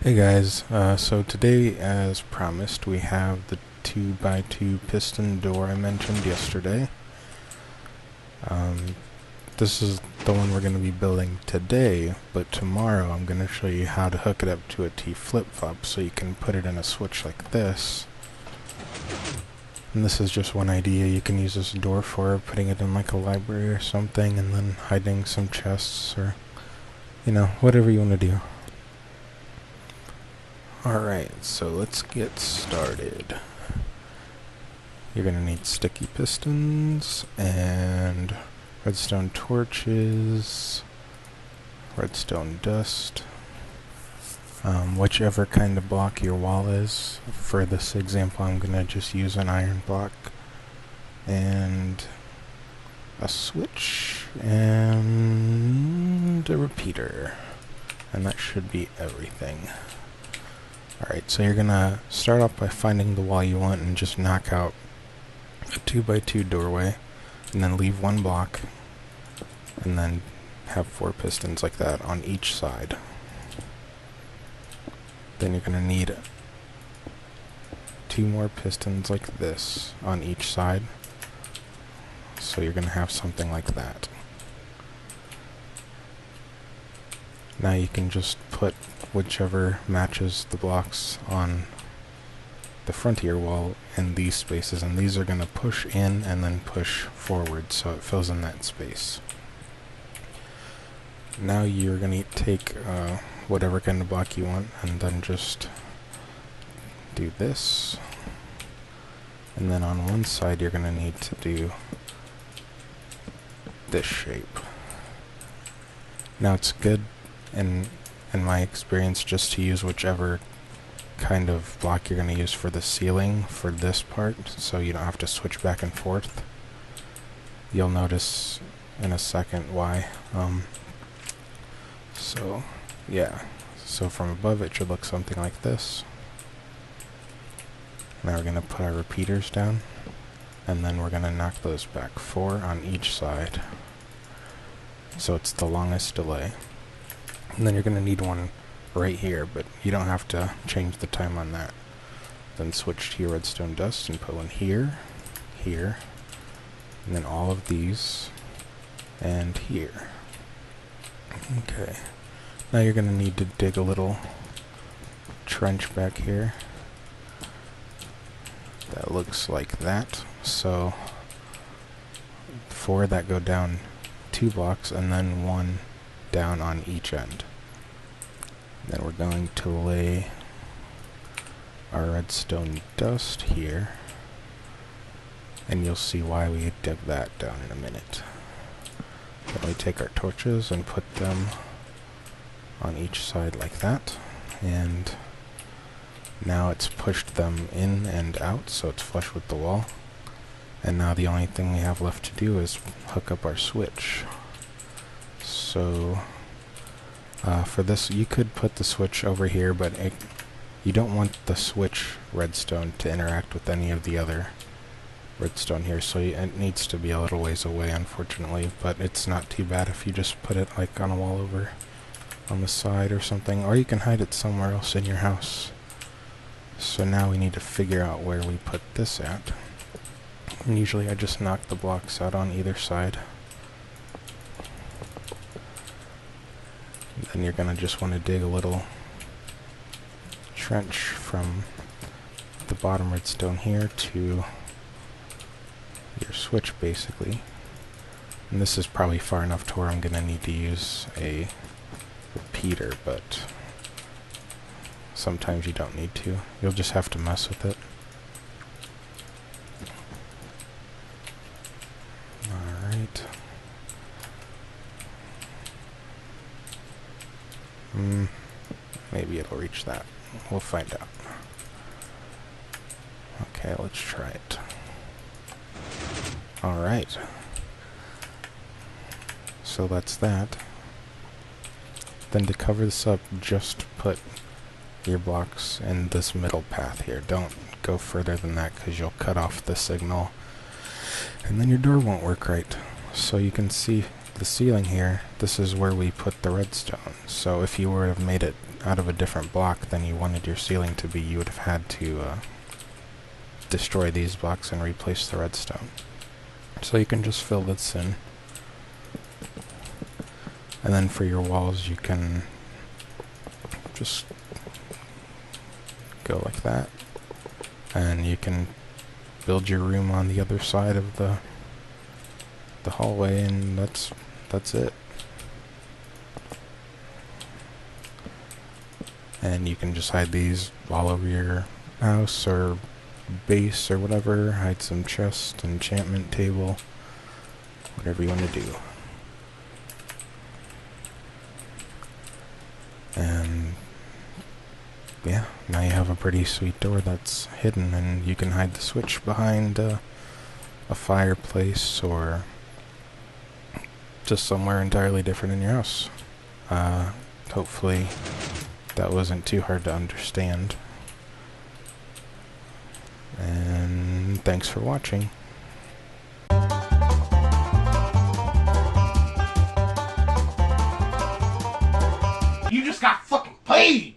Hey guys, so today as promised we have the 2x2 piston door I mentioned yesterday. This is the one we're going to be building today, but tomorrow I'm going to show you how to hook it up to a T flip-flop so you can put it in a switch like this. And this is just one idea you can use this door for, putting it in like a library or something and then hiding some chests or, whatever you want to do. Alright, so let's get started. You're going to need sticky pistons and redstone torches, redstone dust, whichever kind of block your wall is. For this example, I'm going to just use an iron block, and a switch, and a repeater. And that should be everything. Alright, so you're gonna start off by finding the wall you want and just knock out a 2x2 doorway, and then leave one block, and then have 4 pistons like that on each side. Then you're gonna need 2 more pistons like this on each side, so you're gonna have something like that. Now you can just put whichever matches the blocks on the front of your wall in these spaces, and these are going to push in and then push forward so it fills in that space. Now you're going to take whatever kind of block you want and then just do this, and then on one side you're going to need to do this shape. Now it's good in my experience just to use whichever kind of block you're going to use for the ceiling for this part, so you don't have to switch back and forth. You'll notice in a second why. So from above it should look something like this. Now we're going to put our repeaters down, and then we're going to knock those back 4 on each side, so it's the longest delay. And then you're going to need one right here, but you don't have to change the time on that. Then switch to your redstone dust and put one here, here, and then all of these, and here. Okay. Now you're going to need to dig a little trench back here. That looks like that. So 4 that go down 2 blocks, and then 1 down on each end. Then we're going to lay our redstone dust here, and you'll see why we dug that down in a minute. Then we take our torches and put them on each side like that, and now it's pushed them in and out so it's flush with the wall. And now the only thing we have left to do is hook up our switch. So for this, you could put the switch over here, but you don't want the switch redstone to interact with any of the other redstone here, so it needs to be a little ways away, unfortunately, but it's not too bad if you just put it like on a wall over on the side or something, or you can hide it somewhere else in your house. So now we need to figure out where we put this at. And usually I just knock the blocks out on either side. Then you're going to just want to dig a little trench from the bottom redstone here to your switch, basically. And this is probably far enough to where I'm going to need to use a repeater, but sometimes you don't need to. You'll just have to mess with it. Alright. Maybe it'll reach that. We'll find out. Okay, let's try it. Alright. So that's that. Then to cover this up, just put your blocks in this middle path here. Don't go further than that because you'll cut off the signal and then your door won't work right. So you can see the ceiling here, this is where we put the redstone. So if you were to have made it out of a different block than you wanted your ceiling to be, you would have had to destroy these blocks and replace the redstone. So you can just fill this in. And then for your walls, you can just go like that. And you can build your room on the other side of the hallway, and that's it. And you can just hide these all over your house or base or whatever. Hide some chest, enchantment table, whatever you want to do. And yeah, now you have a pretty sweet door that's hidden, and you can hide the switch behind a fireplace or just somewhere entirely different in your house. Hopefully that wasn't too hard to understand. And thanks for watching. You just got fucking paid!